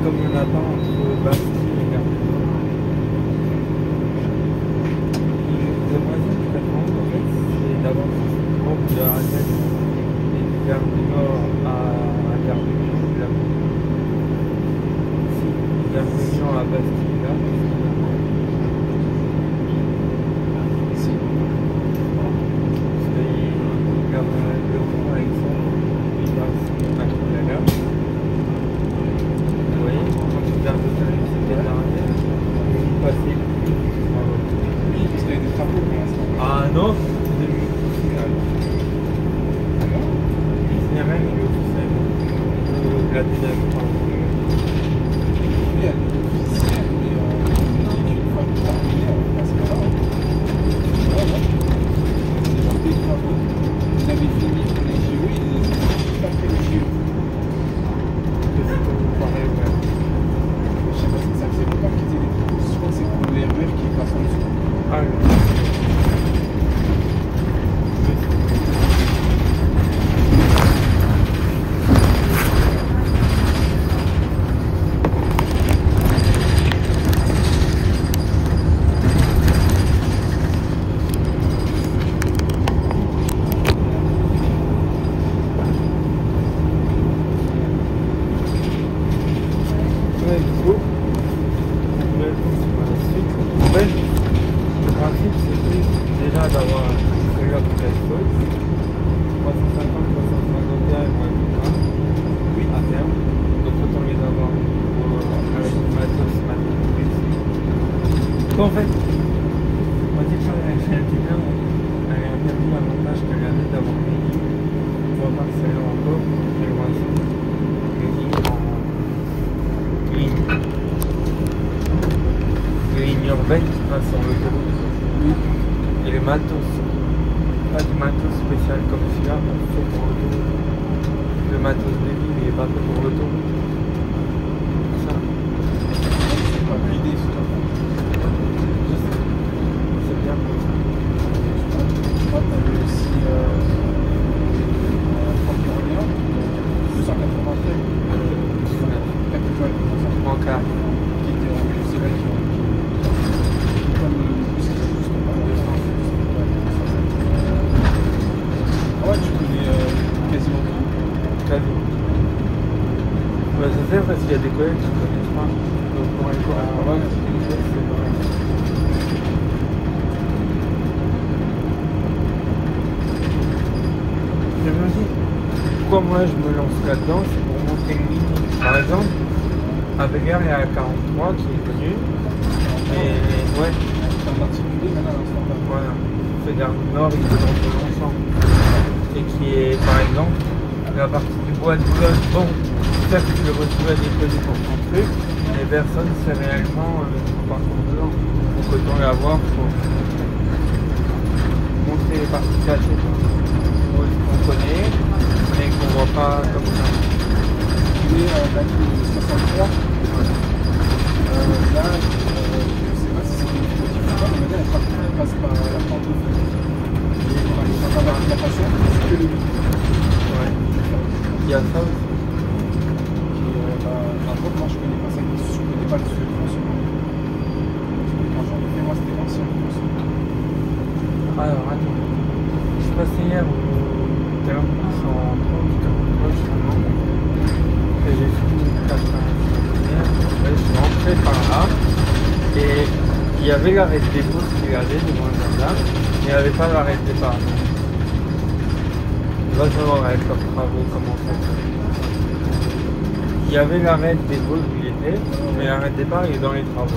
comme il n'y en a pas entre Bastille et Gare du Nord. J'aimerais bien que la France, en fait, c'est d'avoir un groupe de A à Z et de Gare du Nord à Gare du Nord, là. Si, Gare du Nord à Bastille, là, Si. parce qu'il Gare le pont Alexandre, il passe à la gare. Vous voyez, quand tu gardes de Paris, c'était l'arrière, vous passez plus. Oui, parce qu'il y a des travaux pour l'instant. Ah non, c'est le final. Ah non? Il y a même une officielle. La deuxième fois. Oui, il y a des officiels, mais une fois terminé, on passe pas là. Ouais, ouais. Ils ont fait des travaux. Ils avaient fini pour les JO, ils ont pas fait les JO. C'est comme une soirée ouverte. Je sais pas si ça faisait longtemps qu'ils étaient les travaux. Je crois que c'est pour le RER qui passe en dessous. Ah oui. Ouais, du coup, ouais, c'est pas la suite. En fait, le principe, c'est plus déjà d'avoir un trailer de Fastfood, 350, 350 gars, oui, à terme. Donc autant les avoir avec le matos, donc en fait, on dit que j'ai un petit bien, elle a un permis avantage que la vie d'avoir une ligne. On va pas accélérer encore, je vois ça. Une ligne urbaine qui passe sur l'autoroute. Et les matos, pas du matos spécial comme celui-là, mais fait pour l'autoroute. Le matos de ville, il est pas fait pour l'autoroute. Ça, C'est pas validé, c'est pas je sais. C'est bien pour ça. Je crois que t'avais aussi Orléans, 287, 4 étoiles, En cas. qui était en plus, c'est là qui ont. Comme le bus qui est juste par le sens. Ah ouais, tu connais quasiment tout. Quasi. Ouais, je sais parce qu'il y a des collègues qui ne connaissent pas. Donc pour aller voir Ah ouais, c'est vrai. Je me dis, pourquoi moi je me lance là-dedans, c'est pour monter une ligne. Par exemple, à Béguerre, il y a la 43 qui est venue. Et ouais, c'est un articulé maintenant à l'instant. voilà. C'est Gare du Nord, il est dans de Longchamp. Et qui est, par exemple, la partie du bois de Boulogne. Bon, certes, le retrouver à déposer pour son truc, mais personne ne sait réellement son parcours dedans. Donc autant l'avoir pour montrer les parties cachées qu'on connaît, mais qu'on voit pas comme ça. Il est daté de 63. Là, je sais pas si c'est une petite fois, mais maintenant elle passe par la porte de feu. Il passe par la façon, c'est que le 8. Ouais. Il y a ça aussi. Par contre, moi je connais pas ça, je connais pas le sujet de fonctionnement. Quand j'en ai fait, moi c'était l'ancien fonctionnement. Alors attends, je suis passé hier au terminus en 30-43 justement. Et j'ai fini une classe je suis rentré par là. Et il y avait l'arrêt de dépôt qui allait devant le gendarme, mais il n'y avait pas l'arrêt de départ. Il va se voir avec leurs travaux comment ça se fait. Il y avait l'arrêt de dépôt où il était, mais l'arrêt de départ il est dans les travaux.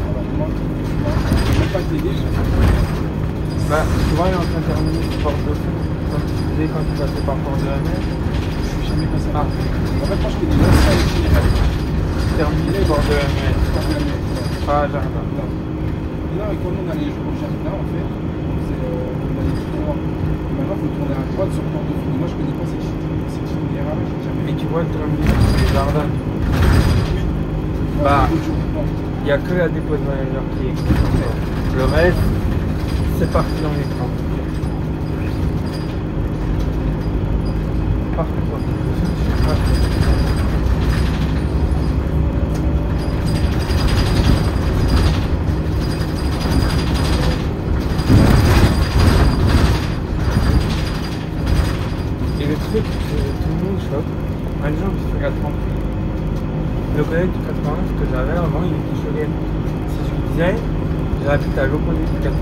Alors moi, je ne vais pas t'aider, Bah, tu vois, il est en train de terminer ce port de fond, comme tu disais quand tu passais par port de la mer. je suis jamais passé Ah, par là. En fait, moi je connais l'ancien itinéraire. terminé port de la mer. Ah, jardin. Et là, quand on allait au jardin, en fait, on allait tout droit. Maintenant, il faut tourner à droite sur le port de fond. Moi, je connais pas cet itinéraire-là, j'ai jamais. Mais tu vois le terminus, c'est les jardins. Oui. Bah, l'autre jour, non. il n'y a que la dépôt de voyageurs qui est existante. Le reste, c'est parti dans les trains. Partout. sur 80. Le collègue du 91 que j'avais avant, il était choqué. Si je lui disais, j'habite à l'opposé du 91.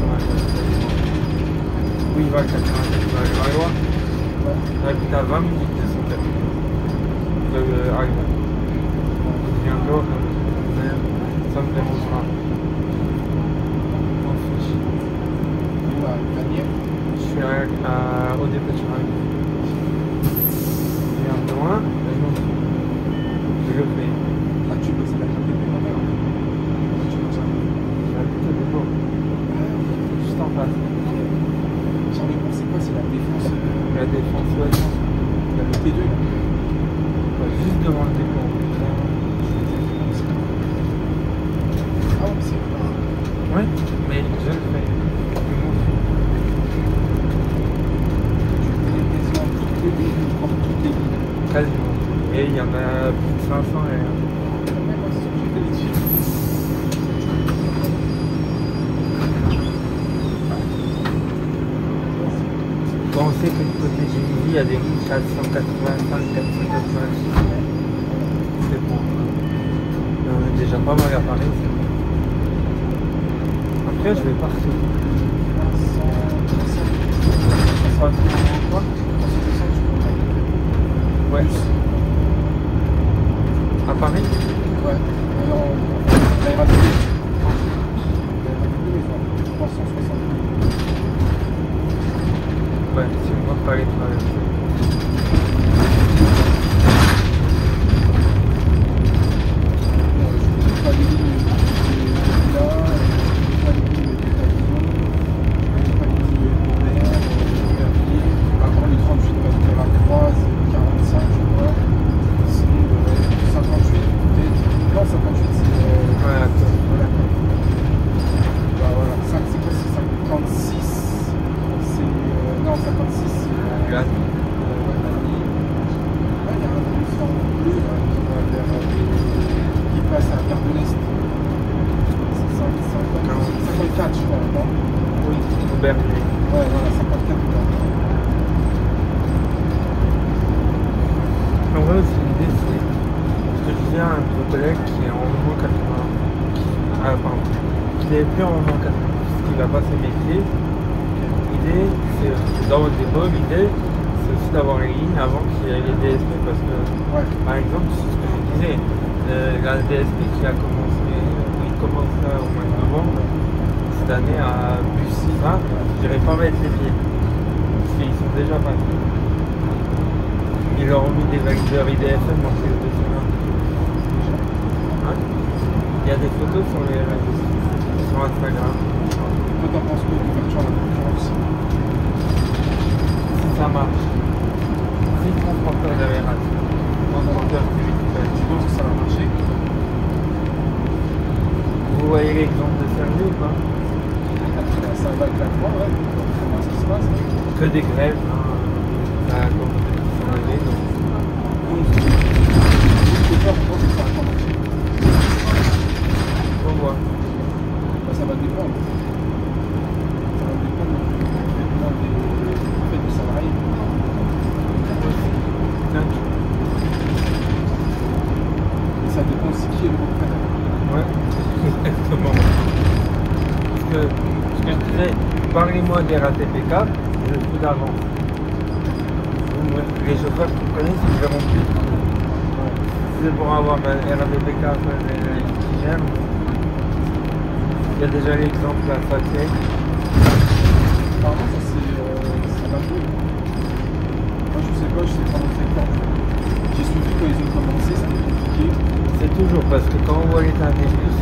Oui, il va à 91, il va à Valois. Ouais. J'habite à 20 minutes de son café. De Arriva. Il vient de l'eau, mais ça me dérange pas. On fiche. Où à Vanier? Je suis au dépêchement. Je viens de loin, mais je m'en fous. Je le fais. Ah, tu bosses à la carte des vendeurs. Tu bosses à J'habite au dépôt. Juste en face. Sur les cours, c'est quoi? C'est la défense. La défense ouest. La T2 là. Juste devant le dépôt. Ah ouais, c'est pas. Oui, mais je le fais. Je m'en fous. Tu connais quasiment toutes les villes, je crois toutes les villes. Quasiment. Et il y en a plus de 500 et... Ouais, moi, c'est sûr que j'ai fait les chiffres. Bon, on sait que du côté du midi, il y a des routes 485, 486. C'est bon. On est déjà pas mal à Paris. Après, je vais partout. 300 quoi? Ouais. À Paris? Ouais. Alors, la RATP. La RATP, ils font 360 000. Ouais, si on va pas les traverser. Je sais pas les lignes de là, pas les lignes de pavillon, pas les lignes de Robert, Verviers. Encore les 38 parce que la Croix, c'est 45, je crois. Sinon, 58 peut-être. Non, 58 c'est Ouais, attends. voilà. Bah voilà, 5 c'est quoi? C'est 56. C'est non, 56 c'est Là. ouais, Magny. Ouais, il y a un bus en bleu là, qui va vers qui passe à Gare de l'Est. C'est 54 je crois, non? Oui, au Bernier. Ouais, voilà, 54 là. En vrai, c'est l'idée, c'est ce que je disais à un de vos collègues qui est en moins 80. Ah, pardon. Qui n'est plus en moins 80, qui va pas se métier. L'idée, c'est dans votre dépôt, l'idée, c'est aussi d'avoir une ligne avant qu'il y ait les DSP parce que, Ouais. par exemple, c'est ce que je disais, la DSP qui a commencé, il commence au mois de novembre, cette année à Bussy, je dirais pas mettre les pieds. Parce qu'ils sont déjà passés. Ils leur ont mis des valideurs IDFM dans ces dossiers-là. Hein? Il y a des photos sur les réseaux sociaux, sur Instagram. Toi, t'en penses quoi d'ouverture à la concurrence? Si ça marche. Si le transporteur de la RAT, transporteur municipal. Tu penses que ça va marcher? Vous voyez l'exemple de Sergi ou pas? Ça va avec la croix, ouais. Comment est-ce qui se passe? Que des grèves, hein. Ça a commencé à s'enlever, donc. Donc, je peur pour que ça va pas marcher. On voit. Bah, ça va dépendre. Ça va dépendre des salariés. Et ça dépend aussi qui est le repreneur. Ouais, exactement. Parce que ce que je disais, parlez-moi des RATPK, je suis d'avance. Les chauffeurs qui me connaissent, ils verront plus. Si c'est pour avoir un RATPK qui gère, il y a déjà l'exemple à Sacré. Apparemment, ça va mieux. Moi, je sais pas dans quel temps. J'ai suivi quand ils ont commencé, c'était compliqué. C'est toujours parce que quand on voit l'état des bus,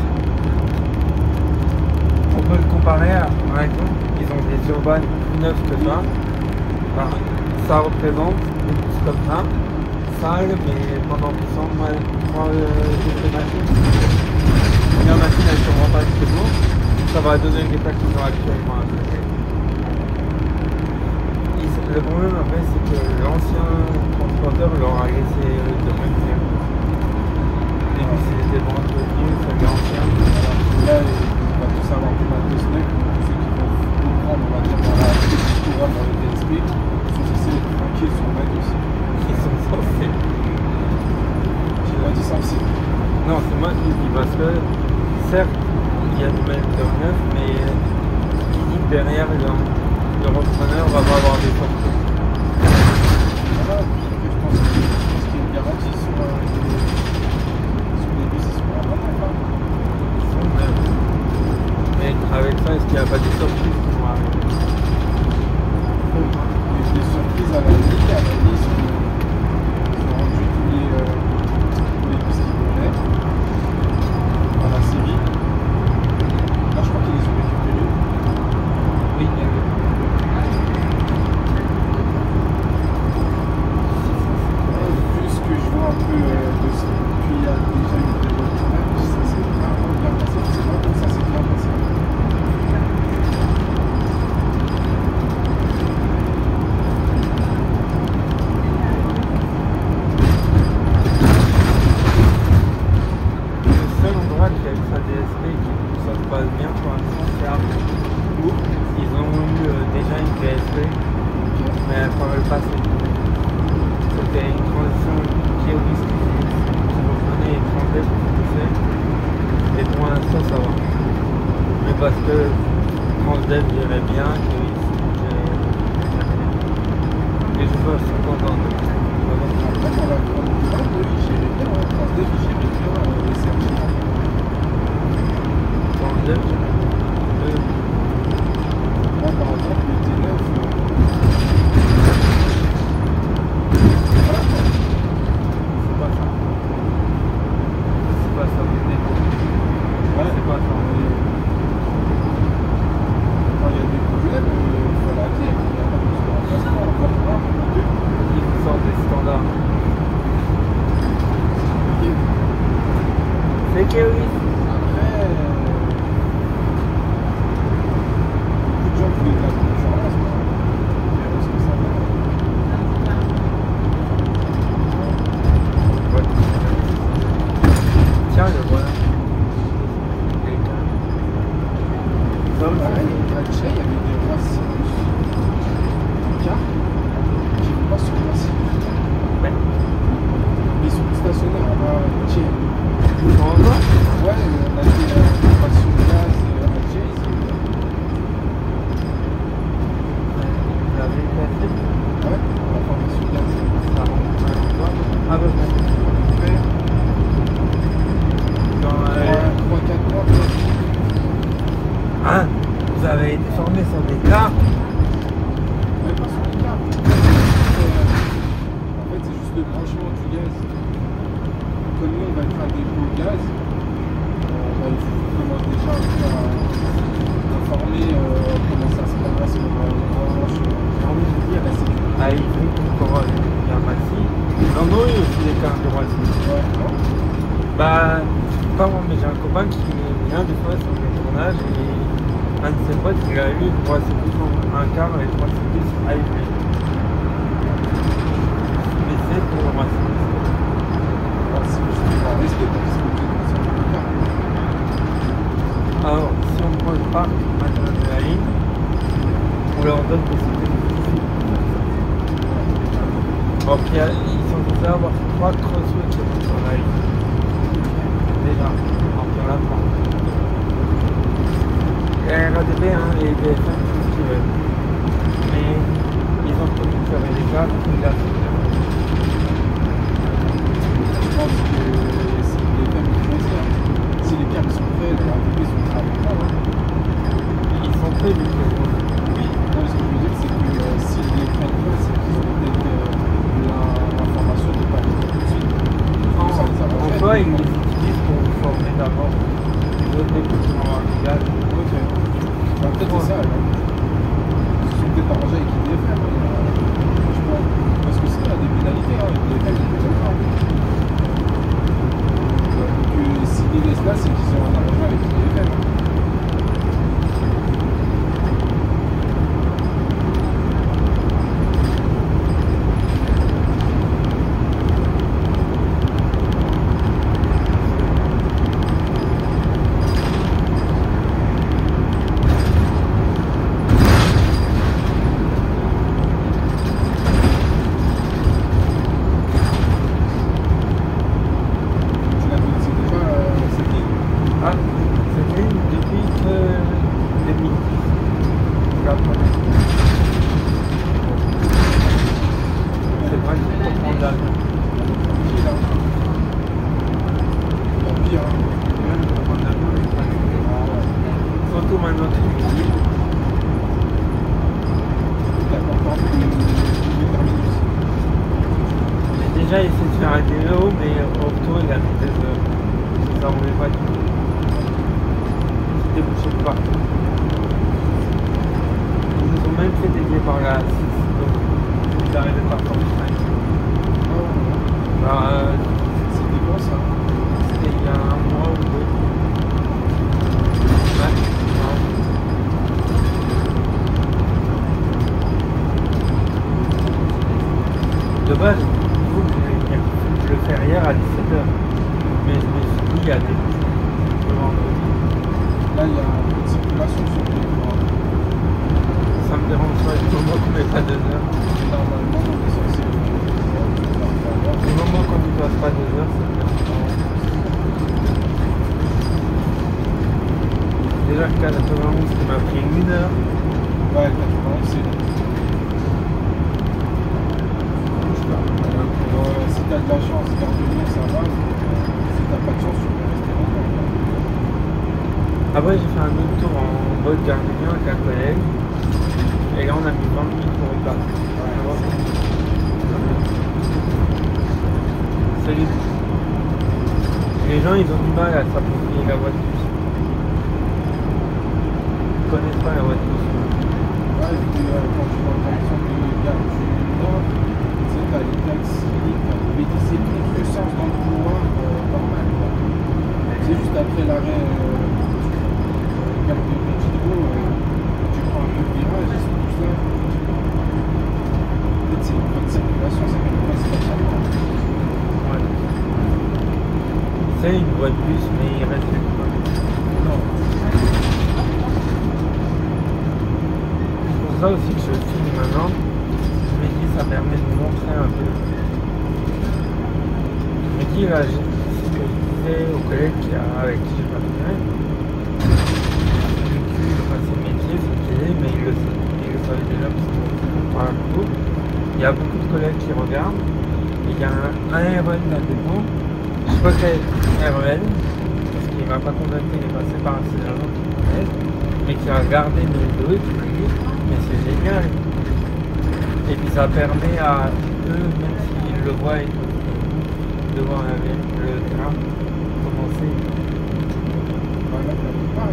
on peut le comparer à, par exemple, ils ont des urbanes plus neuves que ça. Alors, ça représente des bus comme ça, sales, mais pendant qu'ils sont moins de machines. La machine, elle ne se rend pas assez lourd. Ça va donner l'état qu'ils ont actuellement à faire. Le problème après, c'est que l'ancien transporteur leur a laissé de même faire. Au début, c'était bon un peu mieux, ça fait ancien. Là, on va tous avoir des maths de SNEC, ceux qui vont comprendre, on va dire, dans la petite couronne, dans le DSP, ils sont censés être tranquilles sur le maths aussi. Ils sont censés. Parce que, certes, il y a du manutenteur neuf, mais qui dit que derrière, le repreneur va pas avoir des sorties. Voilà, puis je pense qu'il y a une garantie sur les vis, sur la main. Mais avec ça, est-ce qu'il n'y a pas des surprises qui vont arriver? Des surprises à la vie, ils ont rendu tous les vis qu'ils voulaient dans la série. Là, je crois qu'ils les ont récupérés. Oui, il y avait. Vu ce que je vois un peu de ce qu'il y a déjà eu de problèmes, ça s'est vraiment bien passé. C'est pas comme ça s'est bien passé. Le seul endroit qui a eu sa DSP et qui ça se passe bien pour l'instant, c'est Arles. Ils ont eu déjà une DSP, mais elle ne pourrait pas passer. C'était une transition qui est au risque qui reprenait et tremblait pour pousser. Et pour l'instant, ça va. Mais parce que Transdev gérait bien, que ici, et je vois, je suis content de Après, dans la grande demande, ils géraient bien, Transdev, ils géraient bien les services. Transdev. Moi, par exemple, le T9, voilà, C'est pas ça. C'est pas ça, mais ouais, c'est pas ça. quand il y a des problèmes, il faut l'appeler. Il n'y a pas de remplacement, encore un, deux. Ils sortent des standards. C'est que oui. Après, beaucoup de gens voulaient de la concurrence, mais on verra ce que ça donne. Ouais. Tiens, le voilà. Comme pareil, à Tché, il y avait des rois Cirrus en car qui ne vont pas sur place. Ouais. Ils sont stationnaires à Tché. On va. Ouais, on a fait la formation de gaz à Tché. Vous avez passé Ouais, la formation de gaz. ça remonte à l'endroit. Ah bah bon. Dans 3-4 mois, quoi. Ah, vous avez été formé sur des cars. Même pas sur les cartes. En fait, c'est juste le branchement du gaz. Comme nous, on va faire des pots de gaz, il faut qu'on commence déjà un peu à former comment ça se passe, comment on branche. J'ai envie de dire la sécurité. À Ivry, Corolle, il y a Maxi. Ils en ont eu aussi des cars de Roissy. Ouais, non. Bah, pas moi, mais j'ai un copain qui vient des fois sur des tournages et un de ses potes, il a eu un car avec 3 cyclistes à Ivry. Mais c'est pour Roissy. Alors, c'est juste pour rester dans le sur le car. Alors, si on prend le parc maintenant de la ligne, on leur donne des cyclistes. Donc, ils sont censés avoir 3 crosswalks sur la ligne. Déjà, en plein la France. Et RADB, hein, et BFM, tout ce qu'ils veulent. Mais ils ont promis de faire des cartes, ils la font. Je pense que si les femmes ils choisissent, si les cartes sont faites, la RADB sont très importants. Ils sont faits, du coup. Oui, non, ce que je veux dire, c'est que s'ils les prennent pas, c'est qu'ils ont peut-être l'information de ne pas les faire tout de suite. Ça les En arrangerait. soi, ils les utilisent pour vous former d'abord. Les autres départements en gaz. Ok. Bah, peut-être c'est ça, alors. Ils se sont peut-être arrangés avec IDFM, franchement. Parce que c'est là des pénalités, hein, IDFM, ils ne pas. Donc, s'ils les laissent là, c'est qu'ils ont un arrangement avec IDFM. aussi, hein. Même pour prendre l'avion, c'est pratique. Surtout maintenant que je suis libre. L'important, c'est de terminus. J'ai déjà essayé de faire un vélo, mais au retour, il a mis 2 heures. Ça ne roulait pas du tout. C'était bouché de partout. Ils nous ont même fait dévier par la 6, donc ils arrivaient par 35. C'était bon ça. C'était il y a 1 mois ou 2. Ouais. De base, je le faire hier à 17h. Mais je me suis dit, il y a des le vendredi. Là, il y a un peu de circulation sur les voies. Ça me dérange pas, du moment qu'on met pas 2 heures. Normalement, on est censé Du moment qu'on ne passe pas 2 heures, c'est bien. Déjà le cas de 91 qui m'a pris 1 heure. Ouais, 91, c'est long. Si t'as de la chance, Gare de Lyon, ça va. Si t'as pas de chance, tu peux rester longtemps. Après, j'ai fait un autre tour en mode Gare de Lyon avec un collègue. Et là, on a mis 20 minutes pour repartir. C'est libre. Les gens, ils ont du mal à s'approprier la voiture. Ils connaissent pas la voiture. Ouais, et puis quand tu vas par exemple Gare du Nord, tu sais, t'as les taxis, mais c'est plus de sens dans le couloir normal. C'est juste après l'arrêt Gare de Métro, tu prends un peu de virage et c'est tout ça. En fait, c'est une bonne circulation, c'est même pas spécialement. Ouais. C'est une voie de bus, mais il reste une fois. Non. C'est pour ça aussi que je filme maintenant. Je me dis, ça permet de montrer un peu. Je me dis, là, c'est ce que je disais au collègue avec qui j'ai pas fait. Le passé métier, c'est stylé, mais il le savait déjà parce qu'on parle beaucoup. Il y a beaucoup de collègues qui regardent. Et il y a un RN là devant. Je sais pas quel RN, parce qu'il m'a pas contacté, il est passé par un agent qui me connaissent, mais qui a regardé mes deux et qui m'a dit, mais c'est génial. Et puis ça permet à eux, même s'ils le voient et de voir le terrain commencer. Voilà, la plupart,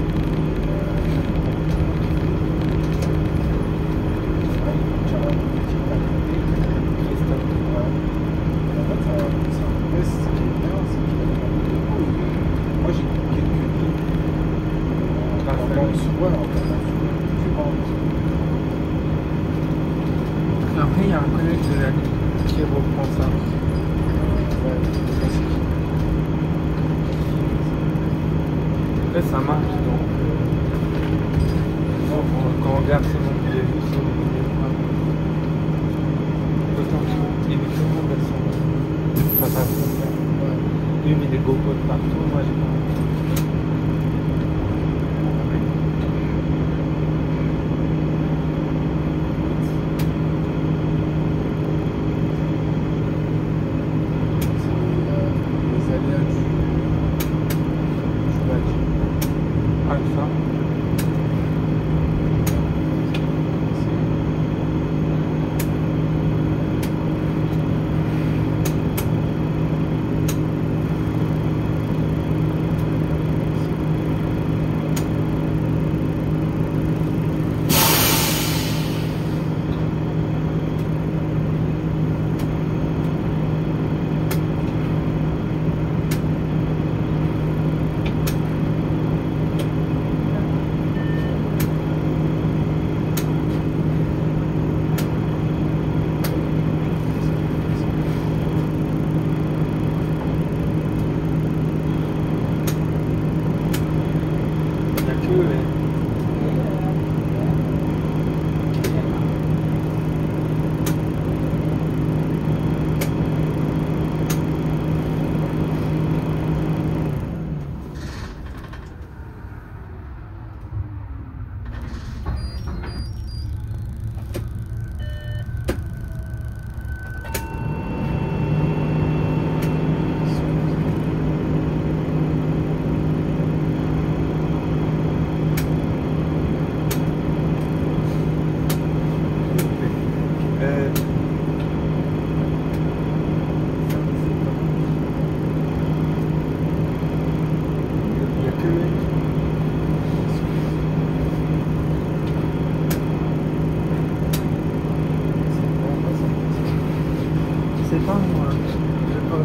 moi j'ai quelques lignes après il y a un collègue de l'année qui reprend ça. Après ça marche donc quand on regarde ses nombres de vues sur les vidéos, d'autant qu'il évite tout le monde à ça passe comme ça. Lui met des GoPros partout, moi j'ai pas.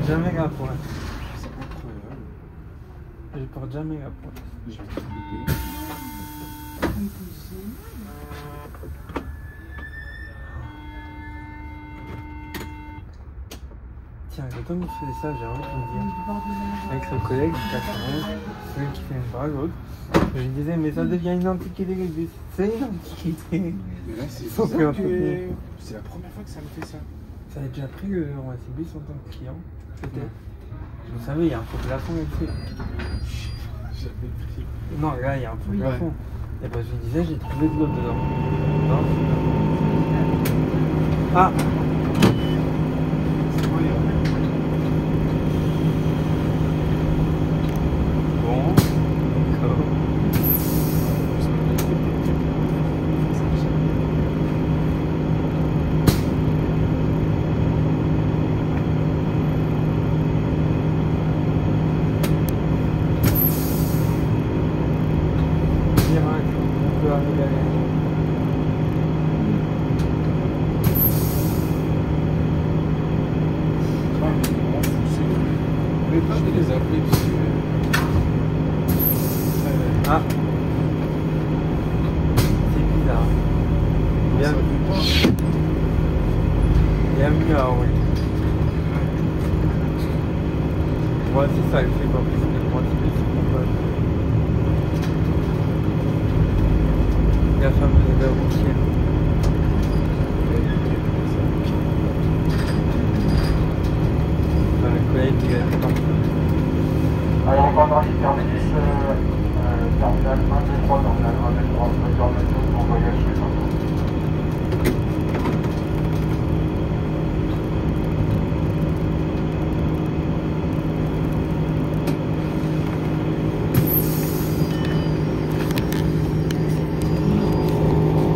porte jamais la pointe. C'est incroyable. Je porte jamais la pointe. Je vais t'oublier. Tiens, le temps que je faisais ça, j'ai envie de vous dire. Avec ce collègue du 91, celui qui fait une bras l'autre, je lui disais, mais ça devient une antiquité les bus. C'est une antiquité. Mais là, c'est Faut bizarre plus que... entretenir. C'est la première fois que ça me fait ça. Ça avait déjà pris le bus en tant que client, peut-être. Vous savez, il y a un faux plafond là-dessus. J'avais pris. Non, là, il y a un faux Ouais. plafond. Et ben, je lui disais, j'ai trouvé de l'eau dedans. Non, ah! C'est quoi, il y a... Bon. D'accord. Miracle, on peut arriver à rien. Mais pas, je vais les appeler dessus. Ah! C'est bizarre. Bien, Ça fait pas. bien mieux, ah oui. Moi aussi, ça le fait pas plus de moi, c'est mon pote. La fameuse gare routière. Le collègue qui a fait partie. Aéroport d'Orly, terminus, terminal 1, 2, 3, terminal 1, 2, 3, terminal 2, bon voyage,